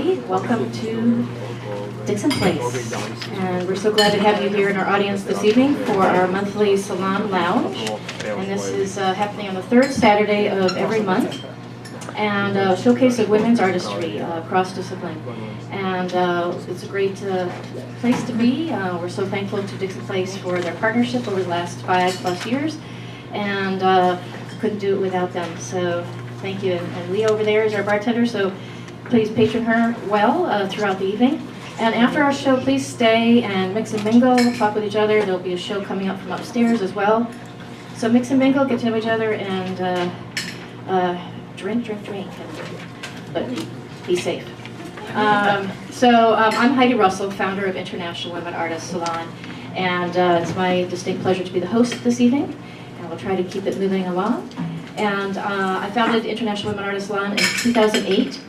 everybody. Welcome to Dixon Place. And we're so glad to have you here in our audience this evening for our monthly Salon Lounge. And this is happening on the third Saturday of every month. And a showcase of women's artistry cross-discipline. And it's a great place to be. We're so thankful to Dixon Place for their partnership over the last 5+ years. And couldn't do it without them. So thank you. And Leah over there is our bartender, so please patron her well throughout the evening. And after our show, please stay and mix and mingle, talk with each other. There'll be a show coming up from upstairs as well. So mix and mingle, get to know each other, and drink, but be safe. I'm Heidi Russell, founder of International Women Artists Salon, and it's my distinct pleasure to be the host this evening, and we'll try to keep it moving along. And I founded International Women Artists Salon in 2008,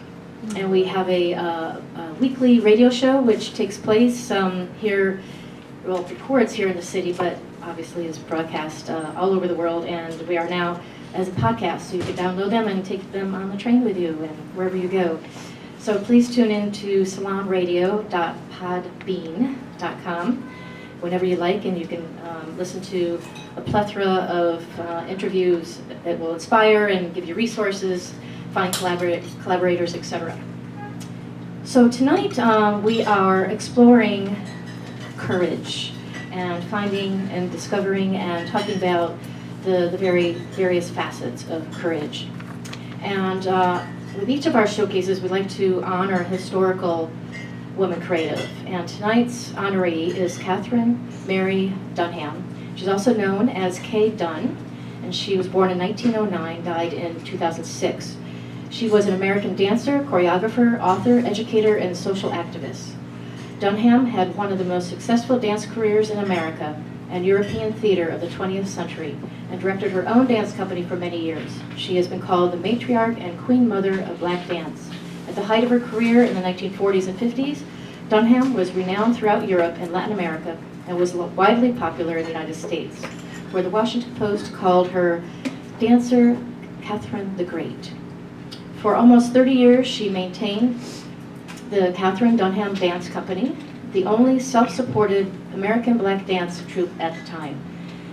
and we have a weekly radio show which takes place here, well, records here in the city, but obviously is broadcast all over the world, and we are now as a podcast, so you can download them and take them on the train with you and wherever you go. So please tune in to salonradio.podbean.com whenever you like, and you can listen to a plethora of interviews that will inspire and give you resources, find collaborators, etc. So tonight we are exploring courage and finding and discovering and talking about the various facets of courage. And with each of our showcases, we'd like to honor a historical woman creative. And tonight's honoree is Catherine Mary Dunham. She's also known as Kay Dunn, and she was born in 1909, died in 2006. She was an American dancer, choreographer, author, educator, and social activist. Dunham had one of the most successful dance careers in America and European theater of the 20th century, and directed her own dance company for many years. She has been called the matriarch and queen mother of black dance. At the height of her career in the 1940s and 50s, Dunham was renowned throughout Europe and Latin America and was widely popular in the United States, where the Washington Post called her dancer Catherine the Great. For almost 30 years, she maintained the Catherine Dunham Dance Company, the only self-supported American black dance troupe at the time.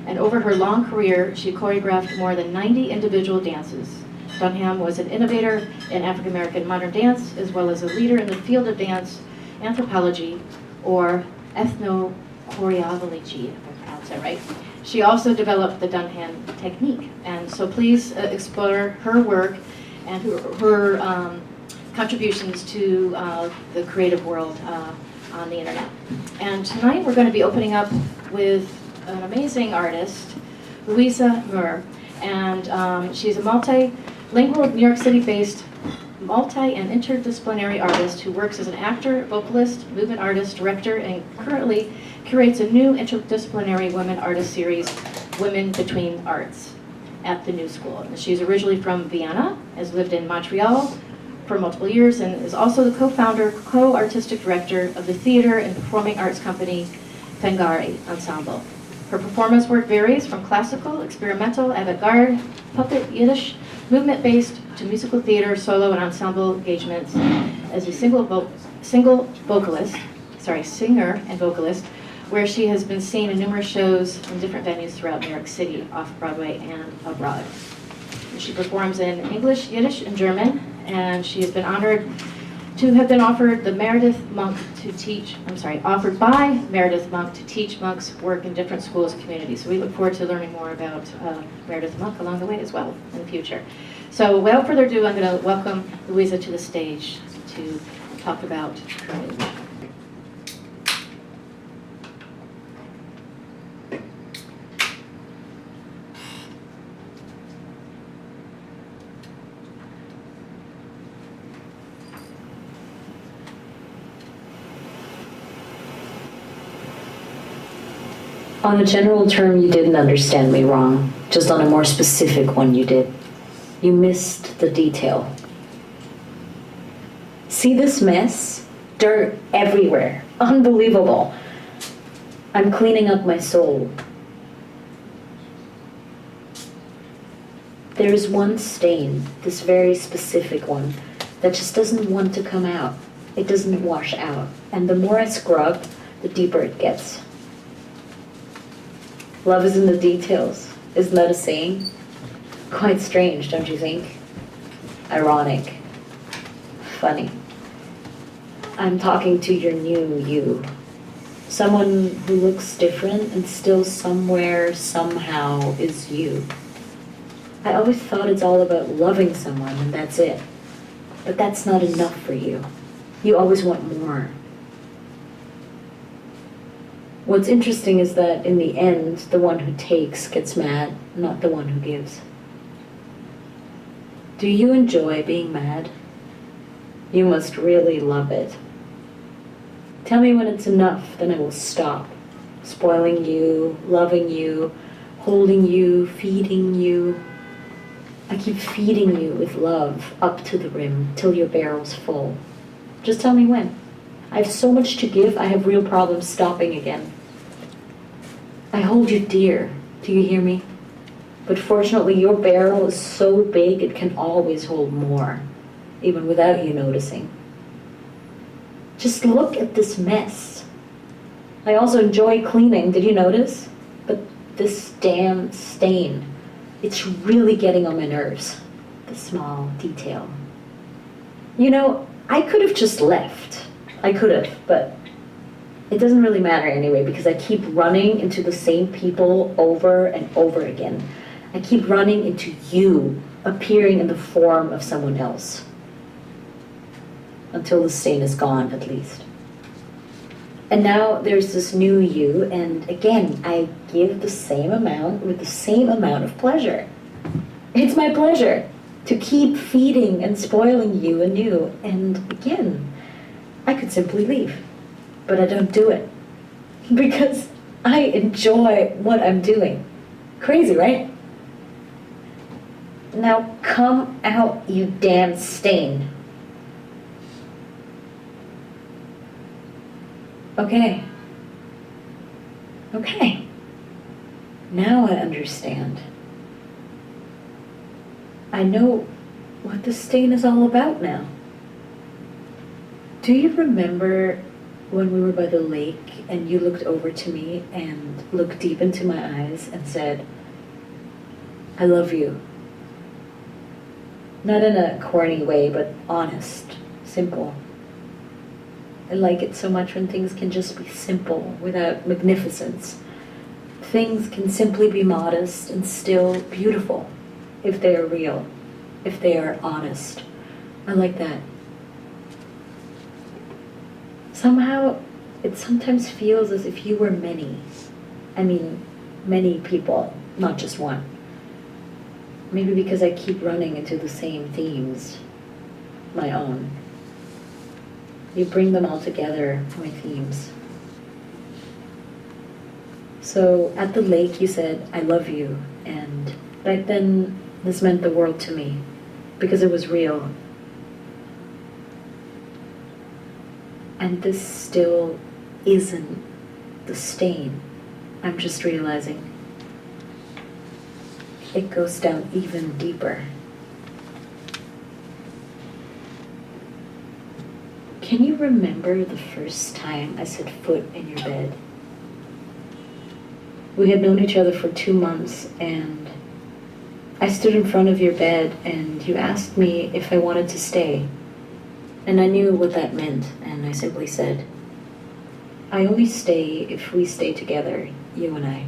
And over her long career, she choreographed more than 90 individual dances. Dunham was an innovator in African American modern dance, as well as a leader in the field of dance anthropology, or ethnochoreology, if I pronounce that right. She also developed the Dunham technique. And so please explore her work and her contributions to the creative world on the internet. And tonight we're going to be opening up with an amazing artist, Louisa Moore. And she's a multilingual, New York City-based, multi- and interdisciplinary artist who works as an actor, vocalist, movement artist, director, and currently curates a new interdisciplinary women artist series, Women Between Arts, at the New School. And she's originally from Vienna, has lived in Montreal for multiple years, and is also the co-founder, co-artistic director of the theater and performing arts company Fengari Ensemble. Her performance work varies from classical, experimental, avant-garde, puppet, Yiddish, movement-based to musical theater, solo, and ensemble engagements as a singer and vocalist, where she has been seen in numerous shows in different venues throughout New York City, off-Broadway, and abroad. She performs in English, Yiddish, and German, and she has been honored to have been offered by Meredith Monk to teach monks work in different schools and communities. So we look forward to learning more about Meredith Monk along the way as well in the future. So without further ado, I'm going to welcome Louisa to the stage to talk about courage. On a general term, you didn't understand me wrong. Just on a more specific one, you did. You missed the detail. See this mess? Dirt everywhere. Unbelievable. I'm cleaning up my soul. There is one stain, this very specific one, that just doesn't want to come out. It doesn't wash out. And the more I scrub, the deeper it gets. Love is in the details. Isn't that a saying? Quite strange, don't you think? Ironic. Funny. I'm talking to your new you. Someone who looks different and still somewhere, somehow is you. I always thought it's all about loving someone and that's it. But that's not enough for you. You always want more. What's interesting is that in the end, the one who takes gets mad, not the one who gives. Do you enjoy being mad? You must really love it. Tell me when it's enough, then I will stop. Spoiling you, loving you, holding you, feeding you. I keep feeding you with love up to the rim till your barrel's full. Just tell me when. I have so much to give, I have real problems stopping again. I hold you dear, do you hear me? But fortunately your barrel is so big it can always hold more, even without you noticing. Just look at this mess. I also enjoy cleaning, did you notice? But this damn stain, it's really getting on my nerves. The small detail. You know, I could have just left. I could have, but it doesn't really matter anyway because I keep running into the same people over and over again. I keep running into you appearing in the form of someone else. Until the stain is gone, at least. And now there's this new you, and again, I give the same amount with the same amount of pleasure. It's my pleasure to keep feeding and spoiling you anew. And again, I could simply leave, but I don't do it because I enjoy what I'm doing. Crazy, right? Now come out, you damn stain. Okay. Okay. Now I understand. I know what the stain is all about now. Do you remember when we were by the lake and you looked over to me and looked deep into my eyes and said, I love you? Not in a corny way, but honest, simple. I like it so much when things can just be simple without magnificence. Things can simply be modest and still beautiful if they are real, if they are honest. I like that. Somehow, it sometimes feels as if you were many. I mean, many people, not just one. Maybe because I keep running into the same themes, my own. You bring them all together, my themes. So at the lake you said, I love you. And back then, this meant the world to me because it was real. And this still isn't the stain. I'm just realizing it goes down even deeper. Can you remember the first time I set foot in your bed? We had known each other for 2 months and I stood in front of your bed and you asked me if I wanted to stay. And I knew what that meant and I simply said, I only stay if we stay together, you and I.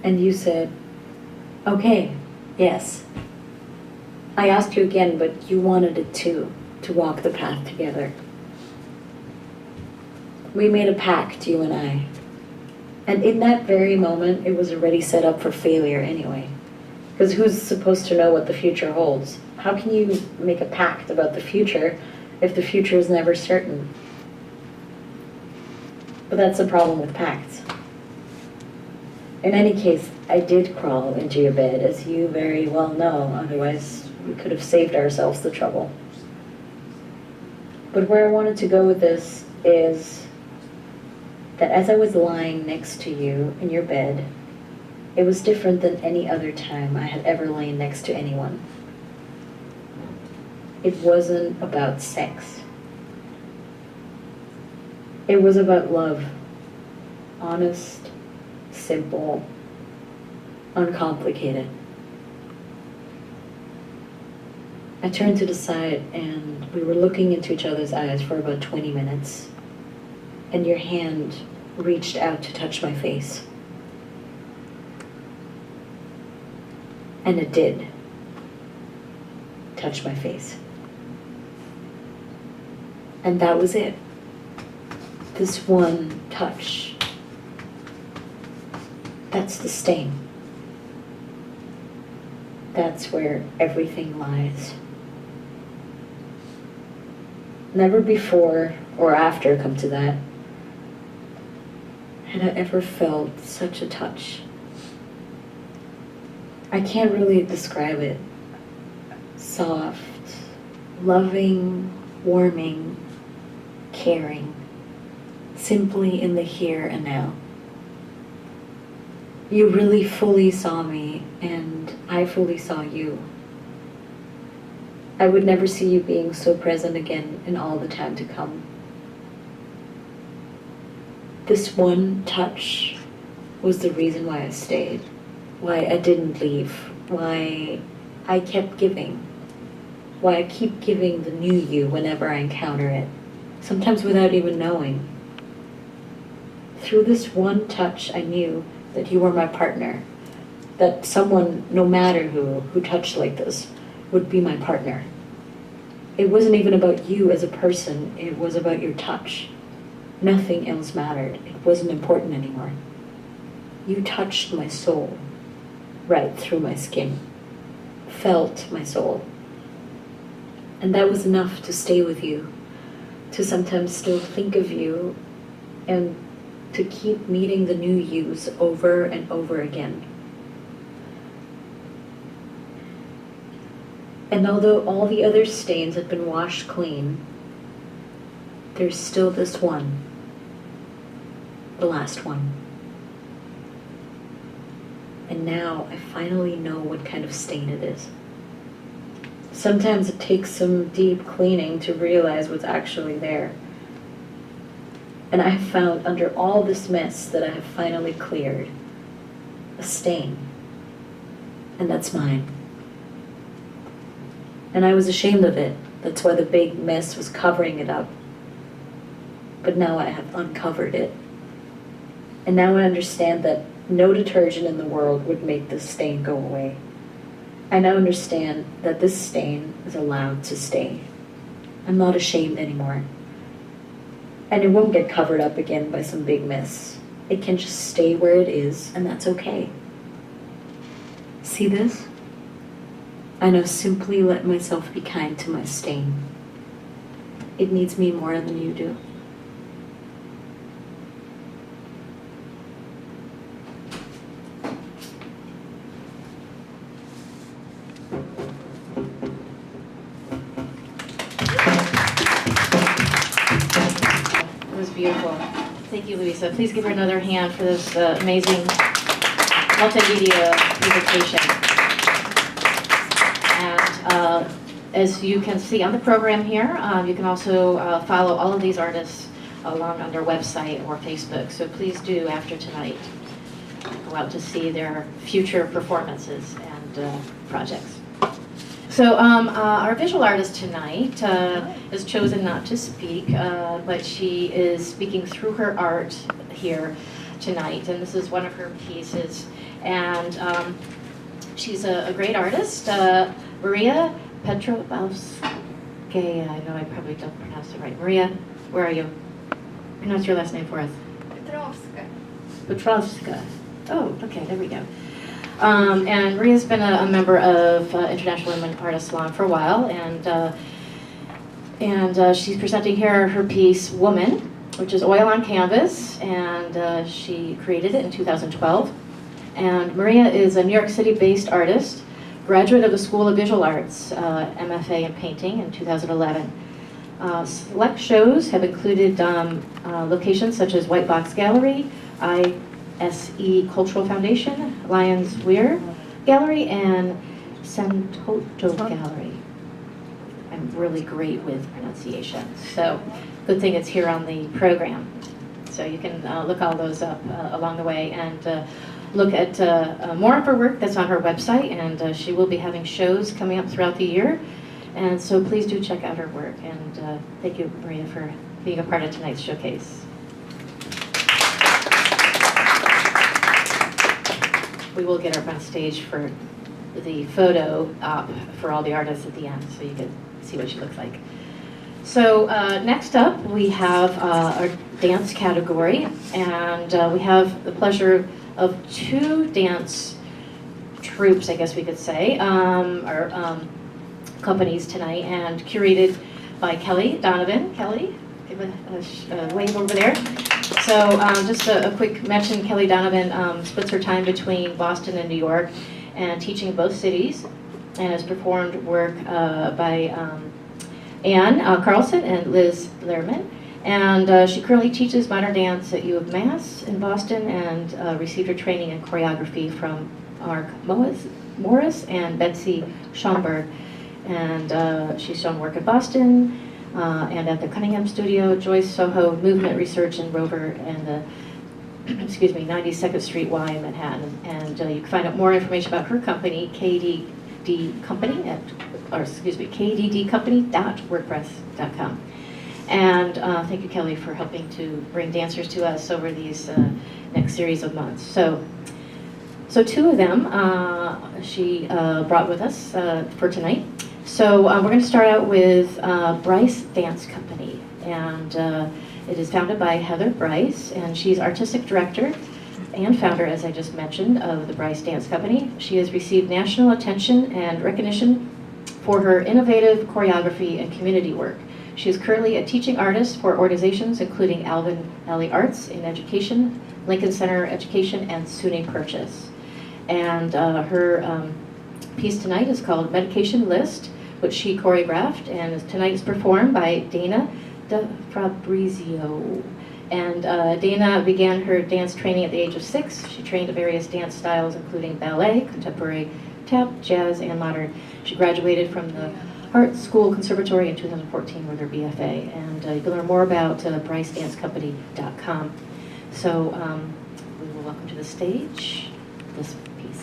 And you said, okay, yes. I asked you again, but you wanted it too, to walk the path together. We made a pact, you and I. And in that very moment, it was already set up for failure anyway. Because who's supposed to know what the future holds? How can you make a pact about the future if the future is never certain? But that's the problem with pacts. In any case, I did crawl into your bed, as you very well know, otherwise we could have saved ourselves the trouble. But where I wanted to go with this is that as I was lying next to you in your bed, it was different than any other time I had ever lain next to anyone. it wasn't about sex. It was about love. Honest, simple, uncomplicated. I turned to the side and we were looking into each other's eyes for about 20 minutes. And your hand reached out to touch my face. And it did touch my face. And that was it. This one touch. That's the stain. That's where everything lies. Never before or after, come to that, had I ever felt such a touch. I can't really describe it. Soft, loving, warming, caring, simply in the here and now. You really fully saw me, and I fully saw you. I would never see you being so present again in all the time to come. This one touch was the reason why I stayed, why I didn't leave, why I kept giving, why I keep giving the new you whenever I encounter it, sometimes without even knowing. Through this one touch, I knew that you were my partner, that someone, no matter who touched like this, would be my partner. It wasn't even about you as a person, it was about your touch. Nothing else mattered. It wasn't important anymore. You touched my soul, right through my skin, felt my soul. And that was enough to stay with you, to sometimes still think of you, and to keep meeting the new yous over and over again. And although all the other stains had been washed clean, there's still this one, the last one. And now I finally know what kind of stain it is. Sometimes it takes some deep cleaning to realize what's actually there. And I have found under all this mess that I have finally cleared a stain. And that's mine. And I was ashamed of it. That's why the big mess was covering it up. But now I have uncovered it. And now I understand that no detergent in the world would make this stain go away. I now understand that this stain is allowed to stay. I'm not ashamed anymore. And it won't get covered up again by some big mess. It can just stay where it is, and that's okay. See this? I now simply let myself be kind to my stain. It needs me more than you do. It was beautiful. Thank you, Louisa. Please give her another hand for this amazing multimedia presentation. And as you can see on the program here, you can also follow all of these artists along on their website or Facebook. So please do, after tonight, go out to see their future performances and projects. So our visual artist tonight has chosen not to speak, but she is speaking through her art here tonight, and this is one of her pieces. And she's a great artist, Maria Petrovska. I know I probably don't pronounce it right. Maria, where are you? Pronounce your last name for us. Petrovska. Petrovska. Oh, okay, there we go. And Maria's been a member of International Women Artists Salon for a while, and she's presenting here her piece Woman, which is oil on canvas, and she created it in 2012. And Maria is a New York City-based artist, graduate of the School of Visual Arts, MFA in painting in 2011. Select shows have included locations such as White Box Gallery, ISE Cultural Foundation, Lions Weir Gallery, and Santoto Gallery. I I'm really great with pronunciation. So good thing it's here on the program. So you can look all those up along the way and look at more of her work that's on her website, and she will be having shows coming up throughout the year. And so please do check out her work, and thank you, Maria, for being a part of tonight's showcase. We will get her up on stage for the photo op for all the artists at the end, so you can see what she looks like. So next up, we have our dance category, and we have the pleasure of two dance troupes, I guess we could say, or companies tonight, and curated by Kelly Donovan. Kelly, give a wave over there. So just a quick mention, Kelly Donovan splits her time between Boston and New York, and teaching in both cities, and has performed work by Ann Carlson and Liz Lehrman. And she currently teaches modern dance at U of Mass in Boston, and received her training in choreography from Mark Morris and Betsy Schomburg. And she's shown work in Boston and at the Cunningham Studio, Joyce Soho Movement Research in Rover, and the 92nd Street Y in Manhattan. And you can find out more information about her company, kddcompany.wordpress.com. And thank you, Kelly, for helping to bring dancers to us over these next series of months. So two of them she brought with us for tonight. So we're going to start out with Bryce Dance Company, and it is founded by Heather Bryce, and she's artistic director and founder, as I just mentioned, of the Bryce Dance Company. She has received national attention and recognition for her innovative choreography and community work. She is currently a teaching artist for organizations including Alvin Alley Arts in Education, Lincoln Center Education, and SUNY Purchase. And her piece tonight is called Medication List, which she choreographed, and tonight is performed by Dana De Fabrizio. And Dana began her dance training at the age of 6. She trained various dance styles, including ballet, contemporary, tap, jazz, and modern. She graduated from the Art School Conservatory in 2014 with her BFA. And you can learn more about BryceDanceCompany.com. So we will welcome to the stage this piece.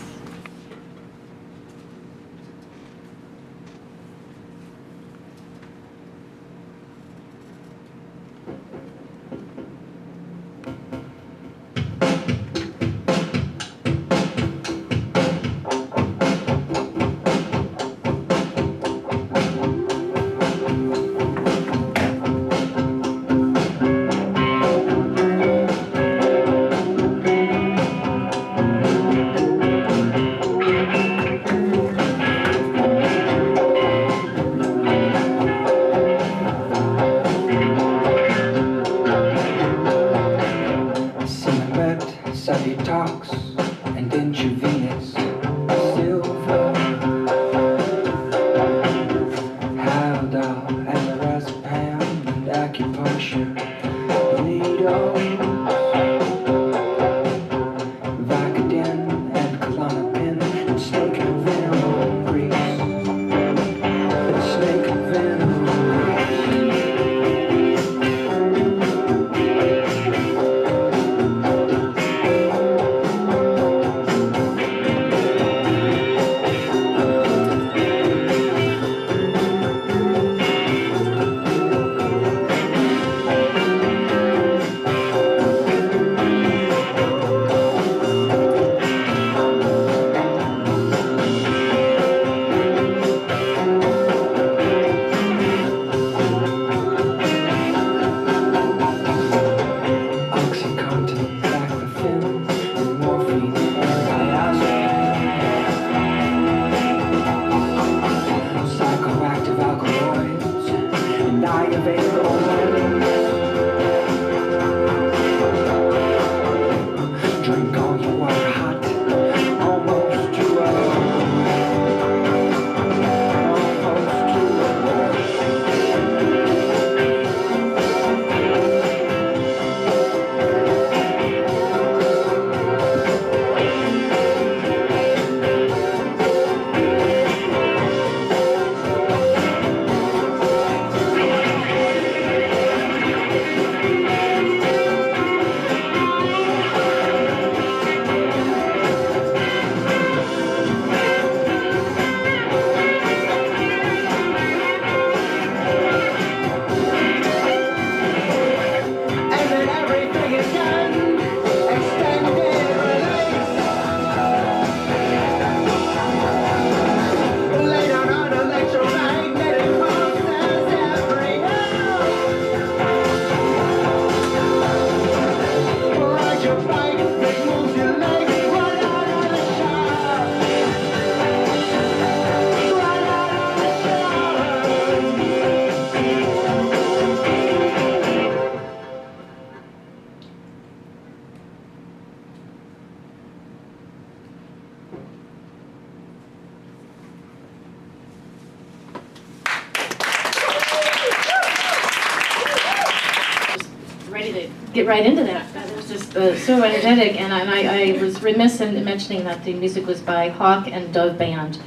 get right into that. It was just so energetic, and I was remiss in mentioning that the music was by Hawk and Dove Band,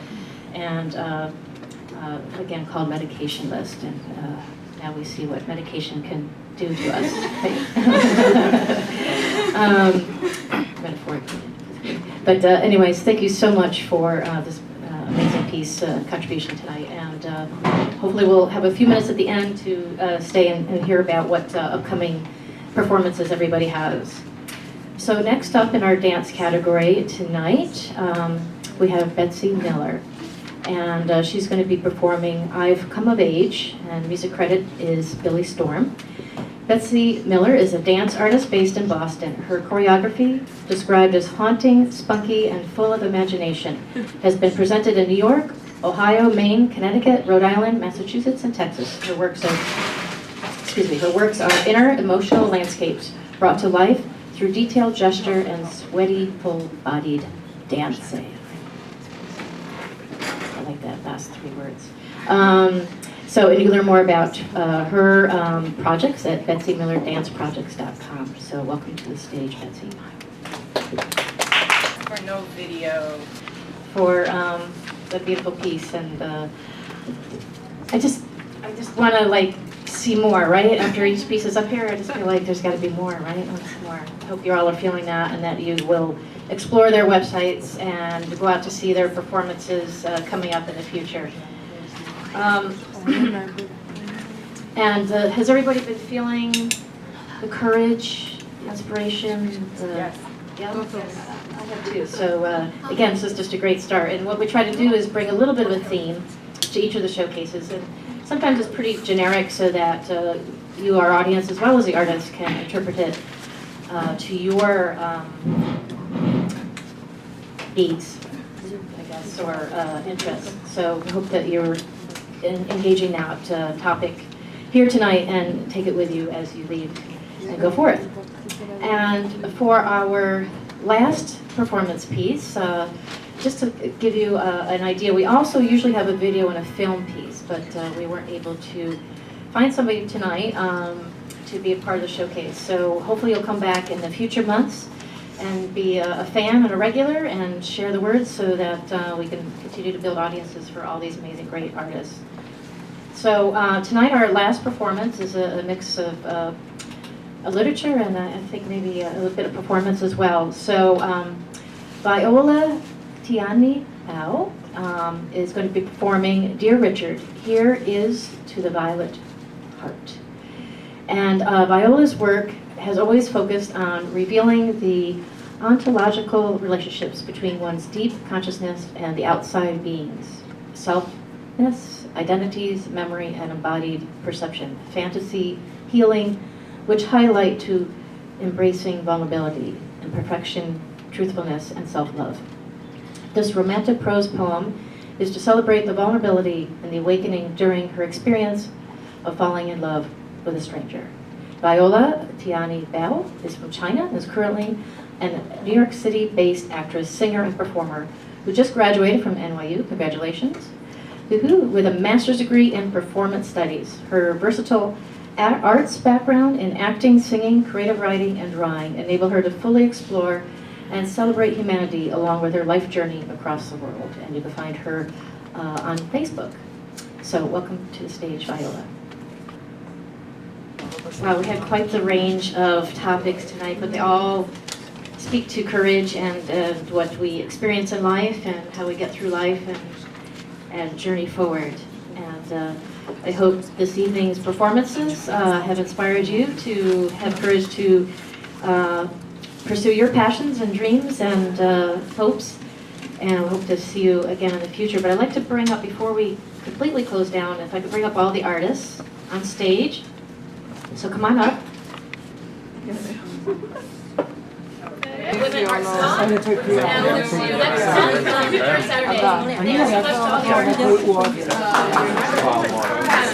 and again called Medication List, and now we see what medication can do to us. Metaphorically. But anyways, thank you so much for this amazing piece contribution tonight, and hopefully we'll have a few minutes at the end to stay and hear about what upcoming performances everybody has. So next up in our dance category tonight, we have Betsy Miller, and she's going to be performing I've Come of Age, and music credit is Billy Storm. Betsy Miller is a dance artist based in Boston. Her choreography, described as haunting, spunky, and full of imagination, has been presented in New York, Ohio, Maine, Connecticut, Rhode Island, Massachusetts, and Texas. Her works are inner emotional landscapes brought to life through detailed gesture and sweaty, full-bodied dancing. I like that last 3 words. So you can learn more about her projects at betsymillerdanceprojects.com. So welcome to the stage, Betsy. For no video. For the beautiful piece, and I just want to like see more, right? After each piece is up here, I just feel like there's got to be more, right? Lots more. I hope you all are feeling that, and that you will explore their websites and go out to see their performances coming up in the future. And has everybody been feeling the courage, inspiration? Yes. Yeah, I have too. So again, this is just a great start. And what we try to do is bring a little bit of a theme to each of the showcases. And sometimes it's pretty generic so that you, our audience, as well as the artists, can interpret it to your needs, I guess, or interests. So I hope that you're engaging that topic here tonight and take it with you as you leave and go forth. And for our last performance piece, just to give you an idea, we also usually have a video and a film piece, but we weren't able to find somebody tonight to be a part of the showcase. So hopefully you'll come back in the future months and be a fan and a regular and share the words so that we can continue to build audiences for all these amazing, great artists. So tonight our last performance is a mix of literature and I think maybe a little bit of performance as well. So Viola Tiani Bao is going to be performing Dear Richard, Here is to the Violet Heart. And Viola's work has always focused on revealing the ontological relationships between one's deep consciousness and the outside beings, selfness, identities, memory, and embodied perception, fantasy, healing, which highlight to embracing vulnerability, imperfection, truthfulness, and self-love. This romantic prose poem is to celebrate the vulnerability and the awakening during her experience of falling in love with a stranger. Viola Tiani Bao is from China and is currently a New York City-based actress, singer, and performer who just graduated from NYU, congratulations, with a master's degree in performance studies. Her versatile arts background in acting, singing, creative writing, and drawing enable her to fully explore and celebrate humanity along with her life journey across the world. And you can find her on Facebook. So welcome to the stage, Viola. Wow, we had quite the range of topics tonight, but they all speak to courage and what we experience in life and how we get through life and journey forward. And I hope this evening's performances have inspired you to have courage to pursue your passions and dreams and hopes, and I hope to see you again in the future. But I'd like to bring up, before we completely close down, if I could bring up all the artists on stage. So come on up. Women Art Salon. And we'll see you next time. Saturday.